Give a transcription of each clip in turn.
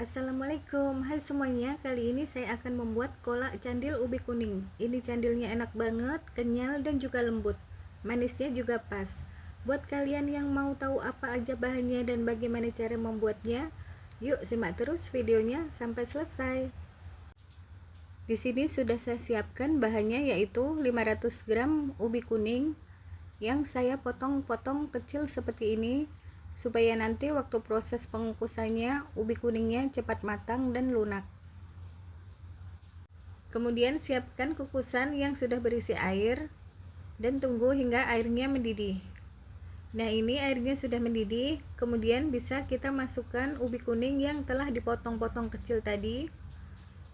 Assalamualaikum, hai semuanya. Kali ini saya akan membuat kolak candil ubi kuning. Ini candilnya enak banget, kenyal dan juga lembut. Manisnya juga pas. Buat kalian yang mau tahu apa aja bahannya dan bagaimana cara membuatnya, yuk simak terus videonya sampai selesai. Di sini sudah saya siapkan bahannya, yaitu 500 gram ubi kuning yang saya potong-potong kecil seperti ini, supaya nanti waktu proses pengukusannya ubi kuningnya cepat matang dan lunak. Kemudian siapkan kukusan yang sudah berisi air dan tunggu hingga airnya mendidih. Nah, ini airnya sudah mendidih. Kemudian bisa kita masukkan ubi kuning yang telah dipotong-potong kecil tadi.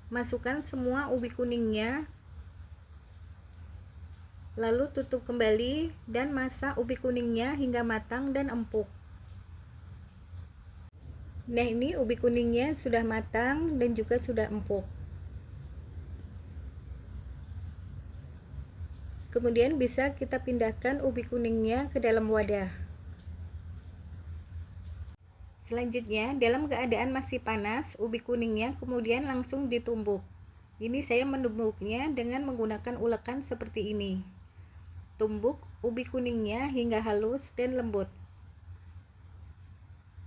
Masukkan semua ubi kuningnya, lalu tutup kembali dan masak ubi kuningnya hingga matang dan empuk. Nah, ini ubi kuningnya sudah matang dan juga sudah empuk. Kemudian bisa kita pindahkan ubi kuningnya ke dalam wadah. Selanjutnya, dalam keadaan masih panas, ubi kuningnya kemudian langsung ditumbuk. Ini saya menumbuknya dengan menggunakan ulekan seperti ini. Tumbuk ubi kuningnya hingga halus dan lembut.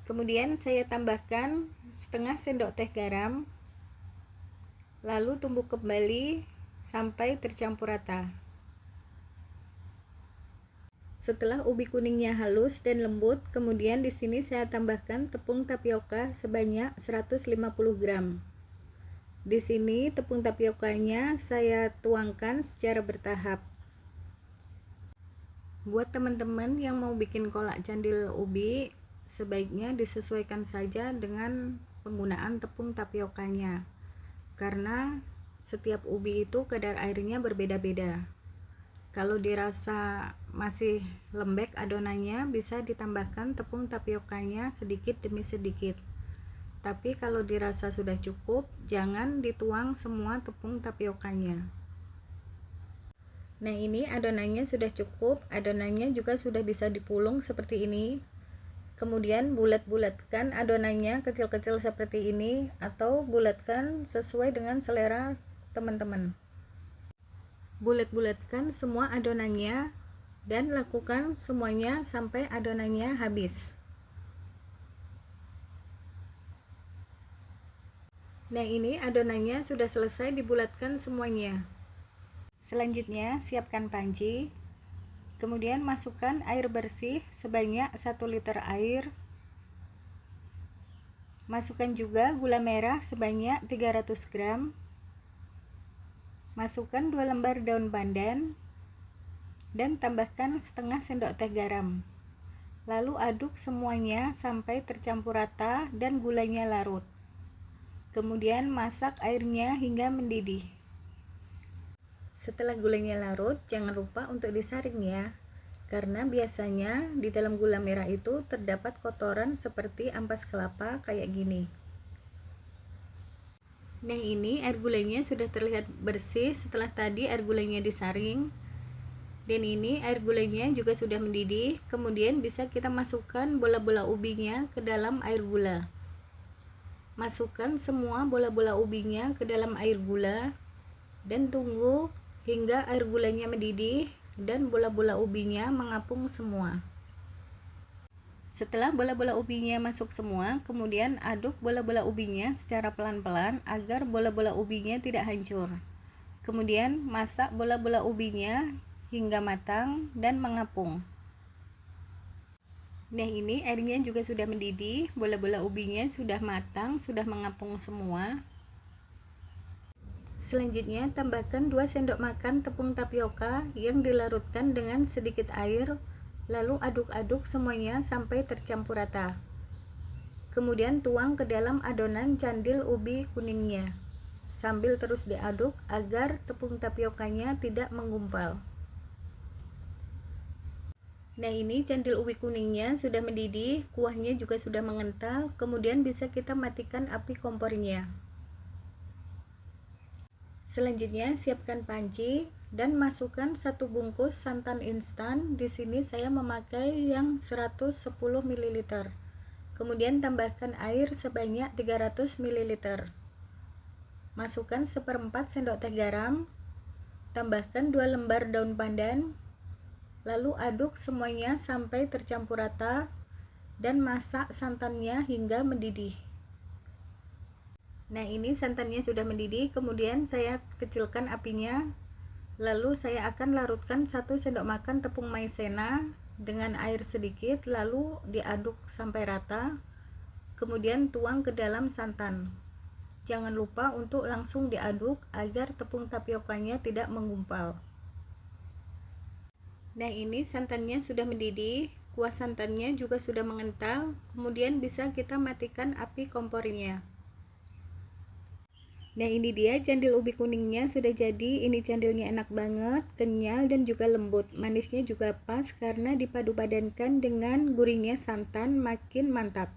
Kemudian saya tambahkan setengah sendok teh garam, lalu tumbuk kembali sampai tercampur rata. Setelah ubi kuningnya halus dan lembut, kemudian di sini saya tambahkan tepung tapioka sebanyak 150 gram. Di sini tepung tapiokanya saya tuangkan secara bertahap. Buat teman-teman yang mau bikin kolak candil ubi, sebaiknya disesuaikan saja dengan penggunaan tepung tapiokanya, karena setiap ubi itu kadar airnya berbeda-beda. Kalau dirasa masih lembek adonannya, bisa ditambahkan tepung tapiokanya sedikit demi sedikit. Tapi kalau dirasa sudah cukup, jangan dituang semua tepung tapiokanya. Nah, ini adonannya sudah cukup, adonannya juga sudah bisa dipulung seperti ini. Kemudian bulat-bulatkan adonannya kecil-kecil seperti ini, atau bulatkan sesuai dengan selera teman-teman. Bulat-bulatkan semua adonannya dan lakukan semuanya sampai adonannya habis. Nah, ini adonannya sudah selesai dibulatkan semuanya. Selanjutnya, siapkan panci. Kemudian masukkan air bersih sebanyak 1 liter air. Masukkan juga gula merah sebanyak 300 gram. Masukkan 2 lembar daun pandan dan tambahkan setengah sendok teh garam. Lalu aduk semuanya sampai tercampur rata dan gulanya larut. Kemudian masak airnya hingga mendidih. Setelah gulanya larut, jangan lupa untuk disaring ya, karena biasanya di dalam gula merah itu terdapat kotoran seperti ampas kelapa kayak gini. Nah, ini air gulanya sudah terlihat bersih setelah tadi air gulanya disaring. Dan ini air gulanya juga sudah mendidih. Kemudian bisa kita masukkan bola-bola ubinya ke dalam air gula. Masukkan semua bola-bola ubinya ke dalam air gula dan tunggu hingga air gulanya mendidih dan bola-bola ubinya mengapung semua. Setelah bola-bola ubinya masuk semua, kemudian aduk bola-bola ubinya secara pelan-pelan agar bola-bola ubinya tidak hancur. Kemudian masak bola-bola ubinya hingga matang dan mengapung. Nah, ini airnya juga sudah mendidih, bola-bola ubinya sudah matang, sudah mengapung semua. Selanjutnya, tambahkan 2 sendok makan tepung tapioka yang dilarutkan dengan sedikit air, lalu aduk-aduk semuanya sampai tercampur rata. Kemudian tuang ke dalam adonan candil ubi kuningnya, sambil terus diaduk agar tepung tapiokanya tidak menggumpal. Nah, ini candil ubi kuningnya sudah mendidih, kuahnya juga sudah mengental. Kemudian bisa kita matikan api kompornya. Selanjutnya, siapkan panci dan masukkan 1 bungkus santan instan. Di sini saya memakai yang 110 ml. Kemudian tambahkan air sebanyak 300 ml. Masukkan 1/4 sendok teh garam, tambahkan 2 lembar daun pandan, lalu aduk semuanya sampai tercampur rata dan masak santannya hingga mendidih. Nah, ini santannya sudah mendidih, kemudian saya kecilkan apinya. Lalu saya akan larutkan 1 sendok makan tepung maizena dengan air sedikit, lalu diaduk sampai rata. Kemudian tuang ke dalam santan. Jangan lupa untuk langsung diaduk agar tepung tapiokanya tidak menggumpal. Nah, ini santannya sudah mendidih, kuah santannya juga sudah mengental. Kemudian bisa kita matikan api kompornya. Nah, ini dia candil ubi kuningnya sudah jadi. Ini candilnya enak banget, kenyal dan juga lembut. Manisnya juga pas karena dipadu-padankan dengan gurihnya santan, makin mantap.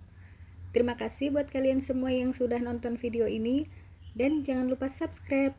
Terima kasih buat kalian semua yang sudah nonton video ini, dan jangan lupa subscribe.